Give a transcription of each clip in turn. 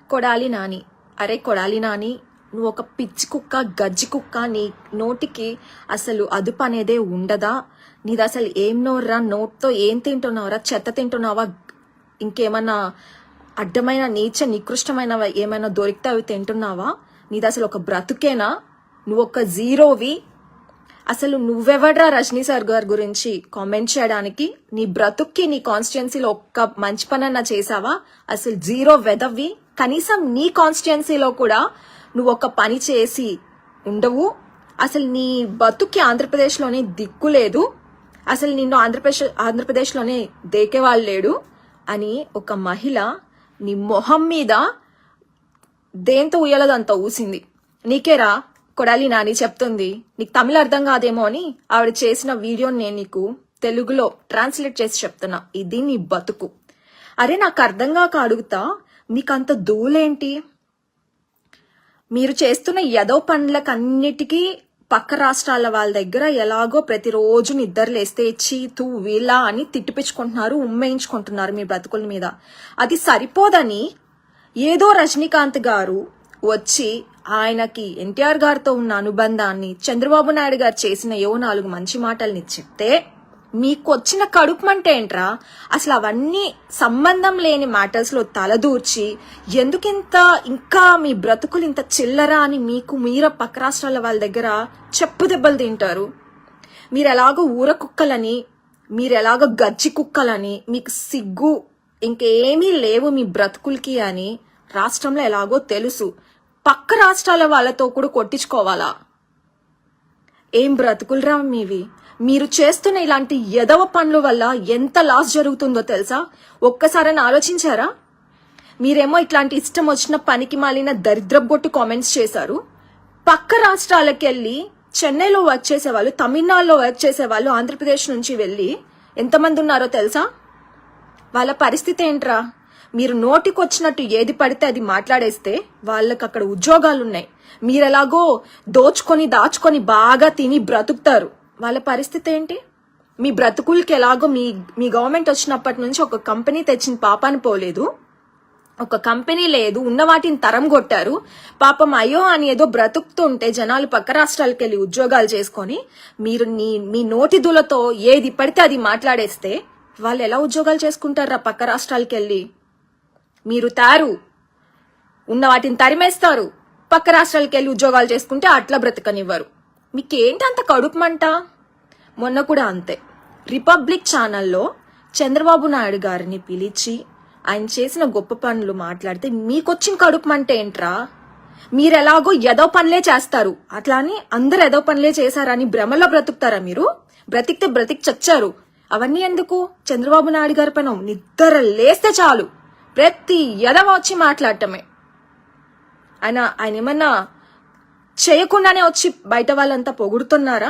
కొడాలి నాని, అరే కొడాలి నాని, నువ్వు ఒక పిచ్చి కుక్క, గజ్జి కుక్క. నీ నోటికి అసలు అదుపు అనేదే ఉండదా? నీది అసలు ఏం నోర్రా? నోట్తో ఏం తింటున్నావురా? చెత్త తింటున్నావా? ఇంకేమన్నా అడ్డమైన నీచ నికృష్టమైన ఏమైనా దొరికితే అవి తింటున్నావా? నీది అసలు ఒక బ్రతుకేనా? నువ్వు ఒక జీరోవి. అసలు నువ్వెవడ్రా రజనీ సార్ గారి గురించి కామెంట్ చేయడానికి? నీ బ్రతుక్కి నీ కాన్స్టిట్యున్సీలో ఒక్క మంచి పనన్నా చేసావా? అసలు జీరో వెదవ్వి. కనీసం నీ కాన్స్టిట్యున్సీలో కూడా నువ్వు ఒక పని చేసి ఉండవు. అసలు నీ బతుక్కి ఆంధ్రప్రదేశ్లోనే దిక్కు లేదు. అసలు నిన్ను ఆంధ్రప్రదేశ్లోనే దేకేవాళ్ళు లేడు అని ఒక మహిళ నీ మొహం మీద దేంతో ఉయ్యలదంతా ఊసింది. నీకేరా కొడాలి నాని చెప్తుంది. నీకు తమిళ అర్థం కాదేమో అని ఆవిడ చేసిన వీడియోని నేను నీకు తెలుగులో ట్రాన్స్లేట్ చేసి చెప్తున్నా. ఇది నీ బతుకు. అరే నాకు అర్థం కాక అడుగుతా, మీకంత దూలేంటి? మీరు చేస్తున్న యదో పనులకన్నిటికీ పక్క రాష్ట్రాల వాళ్ళ దగ్గర ఎలాగో ప్రతిరోజు నిద్రలేస్తే చీతు వీళ్ళ అని తిట్టిపించుకుంటున్నారు, ఉమ్మేయించుకుంటున్నారు మీ బ్రతుకుల మీద. అది సరిపోదని ఏదో రజనీకాంత్ గారు వచ్చి ఆయనకి ఎన్టీఆర్ గారితో ఉన్న అనుబంధాన్ని, చంద్రబాబు నాయుడు గారు చేసిన 4 మంచి మాటల్ని చెప్తే మీకు వచ్చిన కడుపుమంటే ఏంట్రా? అసలు అవన్నీ సంబంధం లేని మ్యాటర్స్ లో తలదూర్చి ఎందుకింత ఇంకా మీ బ్రతుకులు ఇంత చిల్లరా అని మీర పక్క రాష్ట్రాల వాళ్ళ దగ్గర చెప్పు దెబ్బలు తింటారు. మీరెలాగో ఊర కుక్కలని, మీరెలాగో గజ్జి కుక్కలని, మీకు సిగ్గు ఇంకేమీ లేవు మీ బ్రతుకులకి అని రాష్ట్రంలో ఎలాగో తెలుసు. పక్క రాష్ట్రాల వాళ్ళతో కూడా కొట్టించుకోవాలా? ఏం బ్రతుకులరా మీవి? మీరు చేస్తున్న ఇలాంటి ఎదవ పనుల వల్ల ఎంత లాస్ జరుగుతుందో తెలుసా? ఒక్కసారైనా ఆలోచించారా? మీరేమో ఇట్లాంటి ఇష్టం వచ్చిన పనికి మాలిన దరిద్రబొట్టు కామెంట్స్ చేశారు. పక్క రాష్ట్రాలకు వెళ్ళి చెన్నైలో వర్క్ చేసేవాళ్ళు, తమిళనాడులో వర్క్ చేసేవాళ్ళు ఆంధ్రప్రదేశ్ నుంచి వెళ్ళి ఎంతమంది ఉన్నారో తెలుసా? వాళ్ళ పరిస్థితి ఏంట్రా? మీరు నోటికొచ్చినట్టు ఏది పడితే అది మాట్లాడేస్తే వాళ్ళకి అక్కడ ఉద్యోగాలున్నాయి. మీరెలాగో దాచుకొని బాగా తిని బ్రతుకుతారు. వాళ్ళ పరిస్థితి ఏంటి? మీ బ్రతుకులకి ఎలాగో మీ గవర్నమెంట్ వచ్చినప్పటి నుంచి ఒక కంపెనీ తెచ్చిన పాపాన్ని పోలేదు. ఒక కంపెనీ లేదు, ఉన్న వాటిని తరం కొట్టారు. పాపం అయ్యో అని ఏదో బ్రతుకుతుంటే జనాలు పక్క రాష్ట్రాలకు వెళ్ళి ఉద్యోగాలు చేసుకొని మీరు మీ నోటి దులతో ఏది పడితే అది మాట్లాడేస్తే వాళ్ళు ఎలా ఉద్యోగాలు చేసుకుంటారా పక్క రాష్ట్రాలకు వెళ్ళి? మీరు ఉన్న వాటిని తరిమేస్తారు, పక్క రాష్ట్రాలకు వెళ్ళి ఉద్యోగాలు చేసుకుంటే అట్లా బ్రతకనివ్వరు. మీకేంటి అంత కడుపుమంట? మొన్న కూడా అంతే, రిపబ్లిక్ ఛానల్లో చంద్రబాబు నాయుడు గారిని పిలిచి ఆయన చేసిన గొప్ప పనులు మాట్లాడితే మీకొచ్చిన కడుపుమంట ఏంట్రా? మీరెలాగో ఏదో పనులే చేస్తారు, అట్లా అని అందరు ఏదో పనులే చేశారని భ్రమలో బ్రతుకుతారా మీరు? బ్రతికి చచ్చారు. అవన్నీ ఎందుకు? చంద్రబాబు నాయుడు గారి పైన నిద్ర లేస్తే చాలు ప్రతి ఎదవ వచ్చి మాట్లాడటమే. ఆయన ఏమన్నా చేయకుండానే వచ్చి బయట వాళ్ళంతా పొగుడుతున్నారా?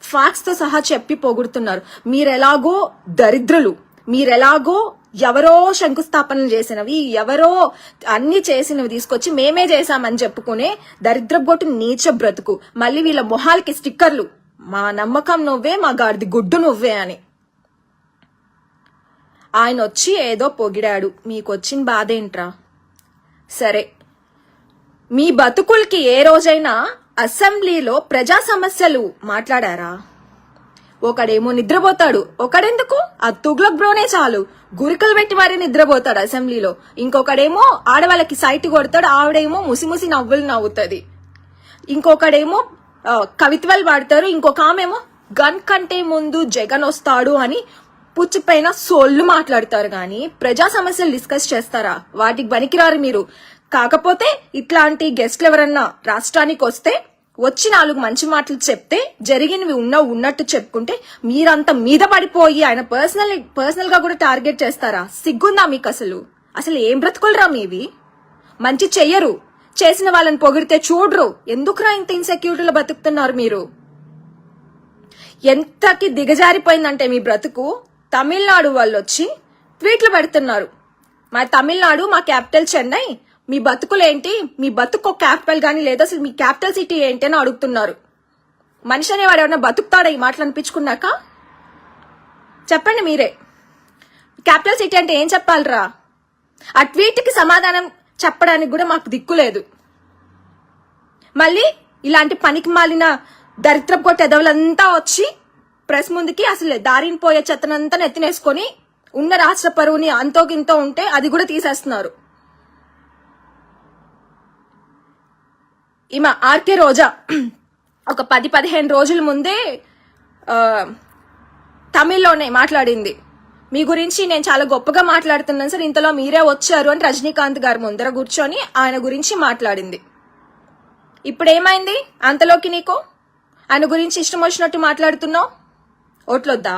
ఫ్యాక్ట్స్ తో సహా చెప్పి పొగుడుతున్నారు. మీరెలాగో దరిద్రులు, మీరెలాగో ఎవరో శంకుస్థాపనలు చేసినవి, ఎవరో అన్ని చేసినవి తీసుకొచ్చి మేమే చేశామని చెప్పుకునే దరిద్రబొట్టు నీచ బ్రతుకు. మళ్ళీ వీళ్ళ మొహాలకి స్టిక్కర్లు, మా నమ్మకం నువ్వే, మా గాడిది గుడ్డు నువ్వే అని. ఆయన వచ్చి ఏదో పొగిడాడు, మీకొచ్చిన బాధ ఏంట్రా? సరే, మీ బతుకులకి ఏ రోజైనా అసెంబ్లీలో ప్రజా సమస్యలు మాట్లాడారా? ఒకడేమో నిద్రపోతాడు, ఒకడెందుకు ఆ తుగ్లక్ బ్రోనే చాలు గురికలు పెట్టి మరీ నిద్రపోతాడు అసెంబ్లీలో. ఇంకొకడేమో ఆడవాళ్ళకి సైట్ కొడతాడు, ఆవిడేమో ముసిముసి నవ్వులు నవ్వుతుంది. ఇంకొకడేమో కవిత్వాలు పాడతారు, ఇంకొక ఆమెమో గన్ కంటే ముందు జగన్ వస్తాడు అని పుచ్చిపైన సోళ్లు మాట్లాడతారు. కానీ ప్రజా సమస్యలు డిస్కస్ చేస్తారా? వాటికి పనికిరారు మీరు. కాకపోతే ఇట్లాంటి గెస్ట్లు ఎవరన్నా రాష్ట్రానికి వస్తే వచ్చి 4 మంచి మాటలు చెప్తే జరిగినవి ఉన్నట్టు చెప్పుకుంటే మీరంతా మీద పడిపోయి ఆయన పర్సనల్ గా కూడా టార్గెట్ చేస్తారా? సిగ్గుందా మీకు? అసలు ఏం బ్రతుకులరా మీవి? మంచి చెయ్యరు, చేసిన వాళ్ళని పొగిడితే చూడరు. ఎందుకురా ఇంత ఇన్సెక్యూరిటీలో బతుకుతున్నారు మీరు? ఎంతకి దిగజారిపోయిందంటే మీ బ్రతుకు, తమిళనాడు వాళ్ళు వచ్చి ట్వీట్లు పెడుతున్నారు. మా తమిళనాడు, మా క్యాపిటల్ చెన్నై, మీ బతుకులేంటి? మీ బతుకు క్యాపిటల్ గానీ లేదా అసలు మీ క్యాపిటల్ సిటీ ఏంటి అని అడుగుతున్నారు. మనిషి అనేవాడు ఎవరన్నా బతుకుతాడా ఈ మాటలు అనిపించుకున్నాక? చెప్పండి మీరే. క్యాపిటల్ సిటీ అంటే ఏం చెప్పాలరా? ఆ ట్వీట్ కి సమాధానం చెప్పడానికి కూడా మాకు దిక్కు లేదు. మళ్ళీ ఇలాంటి పనికి మాలిన దరిద్రపు కొట్టే ఎదవలంతా వచ్చి ప్రెస్ ముందుకి అసలు దారిని పోయే చెత్తనంతా నెత్తినేసుకొని ఉన్న రాష్ట్ర పరువుని అంతో గింతో ఉంటే అది కూడా తీసేస్తున్నారు. ఈమె ఆర్కే రోజా ఒక 10-15 రోజుల ముందే తమిళ్లోనే మాట్లాడింది. మీ గురించి నేను చాలా గొప్పగా మాట్లాడుతున్నాను సార్, ఇంతలో మీరే వచ్చారు అని రజనీకాంత్ గారి ముందర కూర్చొని ఆయన గురించి మాట్లాడింది. ఇప్పుడు ఏమైంది? అంతలోకి నీకు ఆయన గురించి ఇష్టం వచ్చినట్టు మాట్లాడుతున్నావు. ఓట్లొద్దా?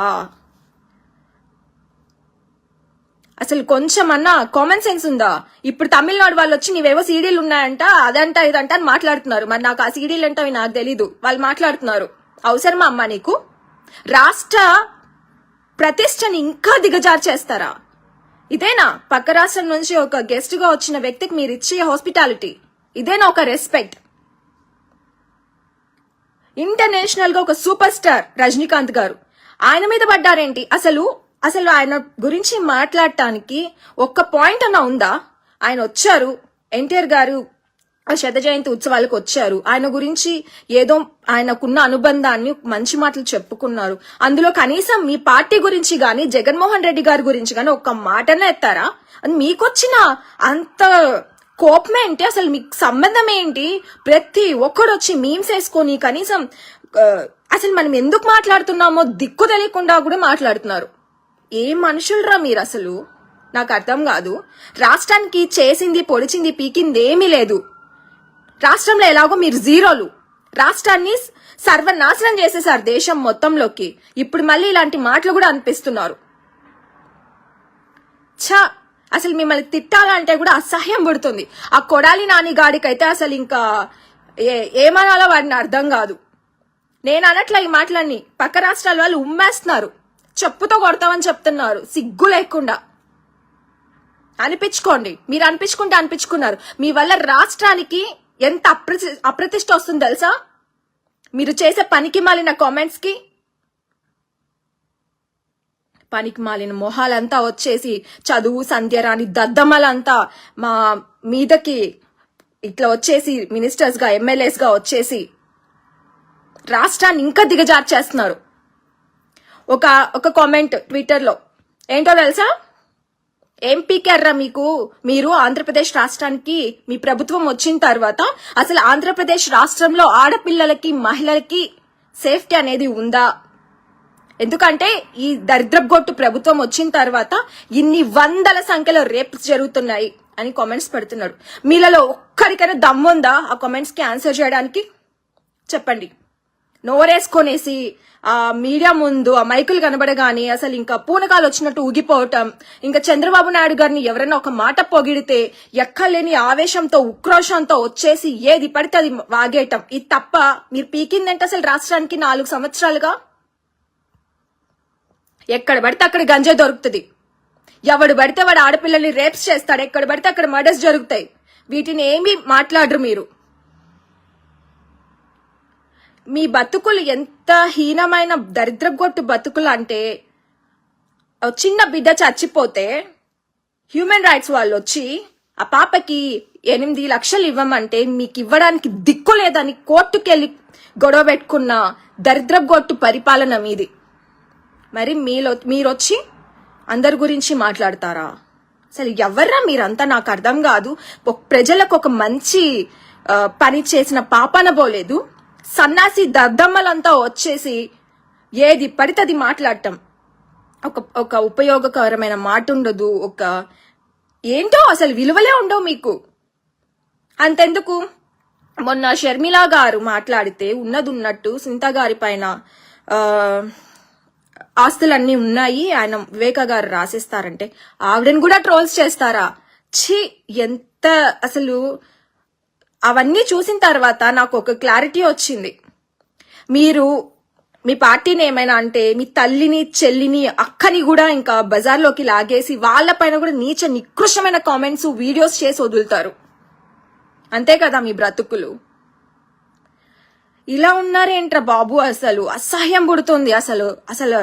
అసలు కొంచెమన్నా కామన్ సెన్స్ ఉందా? ఇప్పుడు తమిళనాడు వాళ్ళు వచ్చి నీవేవో సీడీలు ఉన్నాయంట, అదంట ఇదంట అని మాట్లాడుతున్నారు. మరి నాకు ఆ సీడీలు ఏంటో నాకు తెలీదు, వాళ్ళు మాట్లాడుతున్నారు. అవసరమా అమ్మా నీకు? రాష్ట్ర ప్రతిష్టని ఇంకా దిగజారు చేస్తారా? ఇదేనా పక్క రాష్ట్రం నుంచి ఒక గెస్ట్ గా వచ్చిన వ్యక్తికి మీరు ఇచ్చే హాస్పిటాలిటీ? ఇదేనా ఒక రెస్పెక్ట్? ఇంటర్నేషనల్ గా ఒక సూపర్ స్టార్ రజనీకాంత్ గారు, ఆయన మీద పడ్డారేంటి? అసలు ఆయన గురించి మాట్లాడటానికి ఒక్క పాయింట్ అన్నా ఉందా? ఆయన వచ్చారు, ఎన్టీఆర్ గారు శత జయంతి ఉత్సవాలకు వచ్చారు, ఆయన గురించి ఏదో ఆయనకున్న అనుబంధాన్ని మంచి మాటలు చెప్పుకున్నారు. అందులో కనీసం మీ పార్టీ గురించి గాని జగన్మోహన్ రెడ్డి గారి గురించి గాని ఒక్క మాటనే ఎత్తారా? మీకొచ్చిన అంత కోపం ఏంటి? అసలు మీకు సంబంధం ఏంటి? ప్రతి ఒక్కడు వచ్చి మీమ్స్ వేసుకొని కనీసం అసలు మనం ఎందుకు మాట్లాడుతున్నామో దిక్కు తెలియకుండా కూడా మాట్లాడుతున్నారు. ఏం మనుషులరా మీరు? అసలు నాకు అర్థం కాదు. రాష్ట్రానికి చేసింది పొడిచింది పీకింది ఏమీ లేదు. రాష్ట్రంలో ఎలాగో మీరు జీరోలు, రాష్ట్రాన్ని సర్వనాశనం చేసేసారు దేశం మొత్తంలోకి. ఇప్పుడు మళ్ళీ ఇలాంటి మాటలు కూడా అనిపిస్తున్నారు. అసలు మిమ్మల్ని తిట్టాలంటే కూడా అసహ్యం పుడుతుంది. ఆ కొడాలి నాని గాడికైతే అసలు ఇంకా ఏమనాలో వాడిని అర్థం కాదు. నేను అనట్లా ఈ మాటలన్నీ, పక్క రాష్ట్రాల వాళ్ళు ఉమ్మేస్తున్నారు, చెప్పుతో కొడతామని చెప్తున్నారు సిగ్గు లేకుండా. అనిపించుకోండి, మీరు అనిపించుకుంటే అనిపించుకున్నారు. మీ వల్ల రాష్ట్రానికి ఎంత అప్రతిష్ట వస్తుంది తెలుసా? మీరు చేసే పనికి మాలిన కామెంట్స్ కి. పనికి మాలిన మొహాలంతా వచ్చేసి చదువు సంధ్యరాని దద్దమ్మలంతా మా మీదకి ఇట్లా వచ్చేసి మినిస్టర్స్ గా ఎమ్మెల్యేస్ గా వచ్చేసి రాష్ట్రాన్ని ఇంకా దిగజారు చేస్తున్నారు. ఒక కామెంట్ ట్విట్టర్ లో ఏంటో తెలుసా? ఏం పీకారా మీకు? మీరు ఆంధ్రప్రదేశ్ రాష్ట్రానికి మీ ప్రభుత్వం వచ్చిన తర్వాత అసలు ఆంధ్రప్రదేశ్ రాష్ట్రంలో ఆడపిల్లలకి మహిళలకి సేఫ్టీ అనేది ఉందా? ఎందుకంటే ఈ దరిద్రగొట్టు ప్రభుత్వం వచ్చిన తర్వాత ఇన్ని వందల సంఖ్యలో రేప్స్ జరుగుతున్నాయి అని కామెంట్స్ పెడుతున్నాడు. మీలలో ఒక్కరికైనా దమ్ముందా ఆ కామెంట్స్ కి ఆన్సర్ చేయడానికి? చెప్పండి. నోరేసుకొనేసి ఆ మీడియా ముందు ఆ మైకులు కనబడగానే అసలు ఇంకా పూనకాలు వచ్చినట్టు ఊగిపోవటం, ఇంకా చంద్రబాబు నాయుడు గారిని ఎవరైనా ఒక మాట పొగిడితే ఎక్కలేని ఆవేశంతో ఉక్రోషంతో వచ్చేసి ఏది పడితే అది వాగేయటం. ఇది తప్ప మీరు పీకిందంటే అసలు రాష్ట్రానికి 4 సంవత్సరాలుగా ఎక్కడ పడితే అక్కడ గంజాయి దొరుకుతుంది, ఎవడు పడితే వాడు ఆడపిల్లల్ని రేప్స్ చేస్తాడు, ఎక్కడ పడితే అక్కడ మర్డర్స్ జరుగుతాయి. వీటిని ఏమీ మాట్లాడరు మీరు. మీ బతుకులు ఎంత హీనమైన దరిద్రగొట్టు బతుకులు అంటే, చిన్న బిడ్డ చచ్చిపోతే హ్యూమన్ రైట్స్ వాళ్ళు వచ్చి ఆ పాపకి 8 లక్షలు ఇవ్వమంటే మీకు ఇవ్వడానికి దిక్కు లేదని కోర్టుకెళ్లి గొడవ పెట్టుకున్న దరిద్రగొట్టు పరిపాలన మీది. మరి మీరొచ్చి అందరి గురించి మాట్లాడతారా? అసలు ఎవర్రా మీరంతా? నాకు అర్థం కాదు. ప్రజలకు ఒక మంచి పని చేసిన పాపన పోలేదు. సన్నాసి దద్దమ్మలంతా వచ్చేసి ఏది పడితే అది మాట్లాడటం. ఒక ఉపయోగకరమైన మాట ఉండదు, ఒక ఏంటో అసలు విలువలే ఉండవు మీకు. అంతెందుకు, మొన్న షర్మిల గారు మాట్లాడితే ఉన్నది ఉన్నట్టు సింతా గారి పైన ఆస్తులన్నీ ఉన్నాయి, ఆయన వివేక గారు రాసిస్తారంటే ఆవిడని కూడా ట్రోల్స్ చేస్తారా? ఛీ, ఎంత అసలు. అవన్నీ చూసిన తర్వాత నాకు ఒక క్లారిటీ వచ్చింది. మీరు మీ పార్టీని ఏమైనా అంటే మీ తల్లిని చెల్లిని అక్కని కూడా ఇంకా బజార్లోకి లాగేసి వాళ్ళపైన కూడా నీచ నికృష్టమైన కామెంట్స్ వీడియోస్ చేసి వదులుతారు. అంతే కదా మీ బ్రతుకులు. ఇలా ఉన్నారేంట్రా బాబు, అసలు అసహ్యం పుడుతుంది. అసలు అసలు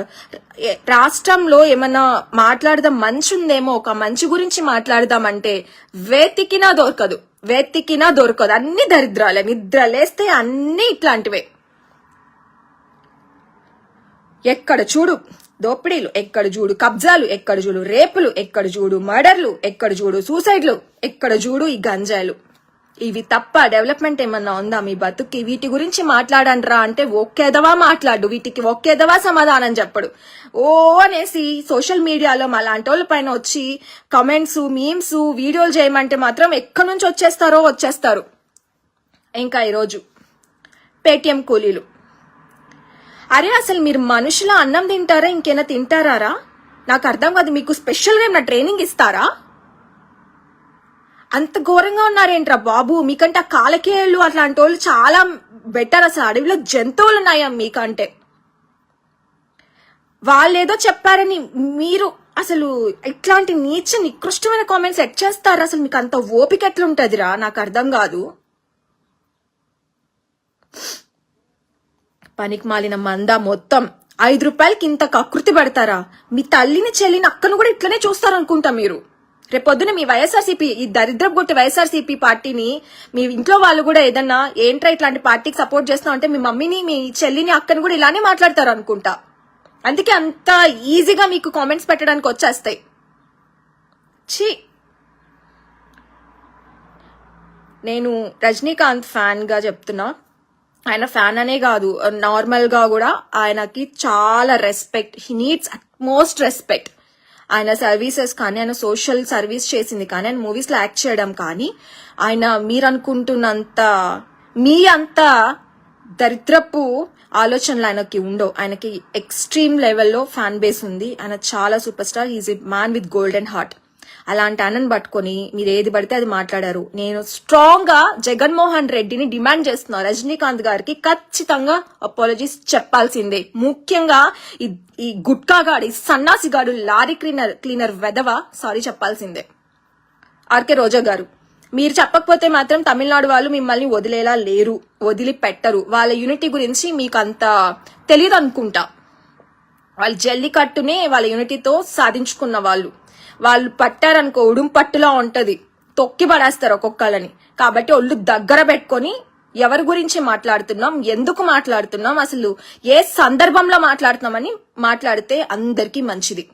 రాష్ట్రంలో ఏమన్నా మాట్లాడదాం, మంచి ఉందేమో, ఒక మంచి గురించి మాట్లాడదామంటే వెతికినా దొరకదు. అన్ని దరిద్రాలే, నిద్ర లేస్తే అన్ని ఇట్లాంటివే. ఎక్కడ చూడు దోపిడీలు, ఎక్కడ చూడు కబ్జాలు, ఎక్కడ చూడు రేపులు, ఎక్కడ చూడు మర్డర్లు, ఎక్కడ చూడు సూసైడ్లు, ఎక్కడ చూడు ఈ గంజాయిలు. ఇవి తప్ప డెవలప్మెంట్ ఏమన్నా ఉందా మీ బతుక్కి? వీటి గురించి మాట్లాడండ్రా అంటే ఒక్కేదవా మాట్లాడు, వీటికి ఒక్కేదవా సమాధానం చెప్పడు. ఓ అనేసి సోషల్ మీడియాలో అలాంటి వాళ్ళ పైన వచ్చి కమెంట్స్, మీమ్స్, వీడియోలు చేయమంటే మాత్రం ఎక్కడి నుంచి వచ్చేస్తారు. ఇంకా ఈరోజు పేటిఎం కూలీలు. అరే అసలు మీరు మనుషుల అన్నం తింటారా, ఇంకేనా తింటారా? నాకు అర్థం కాదు. మీకు స్పెషల్గా ఏమైనా ట్రైనింగ్ ఇస్తారా? అంత ఘోరంగా ఉన్నారేంట్రా బాబు. మీకంటే ఆ కాలకేళ్ళు అట్లాంటి వాళ్ళు చాలా బెటర్. అసలు అడవిలో జంతువులు ఉన్నాయా మీకంటే? వాళ్ళేదో చెప్పారని మీరు అసలు ఇట్లాంటి నీచ నికృష్టమైన కామెంట్స్ ఎట్ చేస్తారు. అసలు మీకు అంత ఓపిక ఎట్లుంటదిరా, నాకు అర్థం కాదు. పనికి మాలిన మంద మొత్తం. 5 రూపాయలకి ఇంత కకృతి పడతారా? మీ తల్లిని చెల్లిని అక్కను కూడా ఇట్లనే చూస్తారనుకుంటా మీరు. రేపొద్దున మీ వైఎస్ఆర్సీపీ, ఈ దరిద్రపు కొట్టి వైఎస్ఆర్సీపీ పార్టీని మీ ఇంట్లో వాళ్ళు కూడా ఏదన్నా ఏంట్రా ఇట్లాంటి పార్టీకి సపోర్ట్ చేస్తున్నాం అంటే మీ మమ్మీని, మీ చెల్లిని, అక్కను కూడా ఇలానే మాట్లాడతారు అనుకుంటా. అందుకే అంత ఈజీగా మీకు కామెంట్స్ పెట్టడానికి వచ్చేస్తాయి. ఛీ, నేను రజనీకాంత్ ఫ్యాన్ గా చెప్తున్నా. ఆయన ఫ్యాన్ అనే కాదు, నార్మల్ గా కూడా ఆయనకి చాలా respect. He needs utmost respect. ఆయన సర్వీసెస్ కానీ, ఆయన సోషల్ సర్వీస్ చేసింది కానీ, ఆయన మూవీస్ లో యాక్ట్ చేయడం కానీ, ఆయన మీరు అనుకుంటున్నంత మీ అంత దరిద్రపు ఆలోచనలు ఆయనకి ఉండవు. ఆయనకి ఎక్స్ట్రీమ్ లెవెల్లో ఫ్యాన్ బేస్ ఉంది. ఆయన చాలా superstar. He is a man with golden heart. అలాంటి ఆయనను పట్టుకొని మీరు ఏది పడితే అది మాట్లాడారు. నేను స్ట్రాంగ్ గా జగన్మోహన్ రెడ్డిని డిమాండ్ చేస్తున్నా, రజనీకాంత్ గారికి ఖచ్చితంగా అపాలజీస్ చెప్పాల్సిందే. ముఖ్యంగా ఈ గుట్కాగాడు, ఈ సన్నాసిగాడు, లారీ క్లీనర్ వెధవ సారీ చెప్పాల్సిందే. ఆర్కే రోజా గారు, మీరు చెప్పకపోతే మాత్రం తమిళనాడు వాళ్ళు మిమ్మల్ని వదిలేలా లేరు, వదిలిపెట్టరు. వాళ్ళ యూనిటీ గురించి మీకు అంత తెలియదు అనుకుంటా. వాళ్ళు జల్లికట్టునే వాళ్ళ యూనిటీతో సాధించుకున్న వాళ్ళు పట్టారనుకో ఉడుం పట్టులా ఉంటది, తొక్కి పడేస్తారు ఒక్కొక్కళ్ళని. కాబట్టి ఒళ్ళు దగ్గర పెట్టుకొని ఎవరి గురించి మాట్లాడుతున్నాం, ఎందుకు మాట్లాడుతున్నాం, అసలు ఏ సందర్భంలో మాట్లాడుతున్నామని మాట్లాడితే అందరికీ మంచిది.